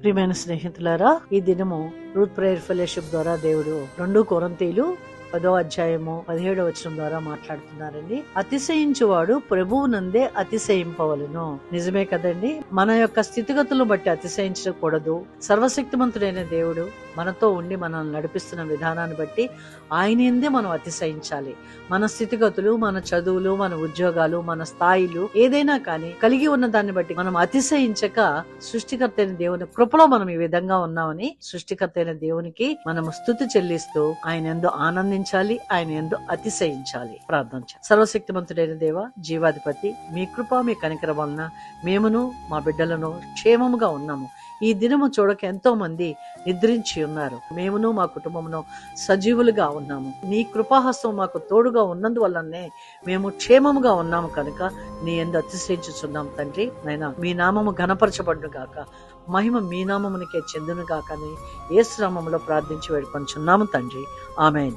ప్రియమైన స్నేహితులారా, ఈ దినము రూత్ ప్రేయర్ ఫెలోషిప్ ద్వారా దేవుడు 2 కొరింథీయులు 10వ అధ్యాయము 17వ వచనం ద్వారా మాట్లాడుతున్నారండి. అతిశయించువాడు ప్రభువునందే అతిశయింపవలెను. నిజమే కదండి. మన యొక్క స్థితిగతులను బట్టి అతిశయించకూడదు. సర్వశక్తిమంతుడైన దేవుడు మనతో ఉండి మనల్ని నడిపిస్తున్న విధానాన్ని బట్టి ఆయన ఎందే మనం అతిశయించాలి. మన స్థితిగతులు, మన చదువులు, మన ఉద్యోగాలు, మన స్థాయిలు ఏదైనా కానీ కలిగి ఉన్న దాన్ని బట్టి మనం అతిశయించక సృష్టికర్త అయిన దేవుని కృపలో మనం ఈ విధంగా ఉన్నామని సృష్టికర్త అయిన దేవునికి మనము స్తుతి చెల్లిస్తూ ఆయన యందు ఆనందించాలి, ఆయన యందు అతిశయించాలి. ప్రార్థన చేద్దాం. సర్వశక్తిమంతుడైన దేవ, జీవాధిపతి, మీ కృప మీ కనికరం వలన మేమును మా బిడ్డలను క్షేమముగా ఉన్నాము. ఈ దినము చూడక ఎంతో మంది నిద్రించి ఉన్నారు. మేమును మా కుటుంబమును సజీవులుగా ఉన్నాము. నీ కృపాహస్తం మాకు తోడుగా ఉన్నందువల్లనే మేము క్షేమముగా ఉన్నాము కనుక నీ యందు అతిశయించుచున్నాం తండ్రి. నాయనా, మీ నామము ఘనపరచబడును గాక, మహిమ మీ నామమునికే చెందును గాక అని యేసు నామములో ప్రార్థించి వేడుకొనుచున్నాము తండ్రి. ఆమేన్.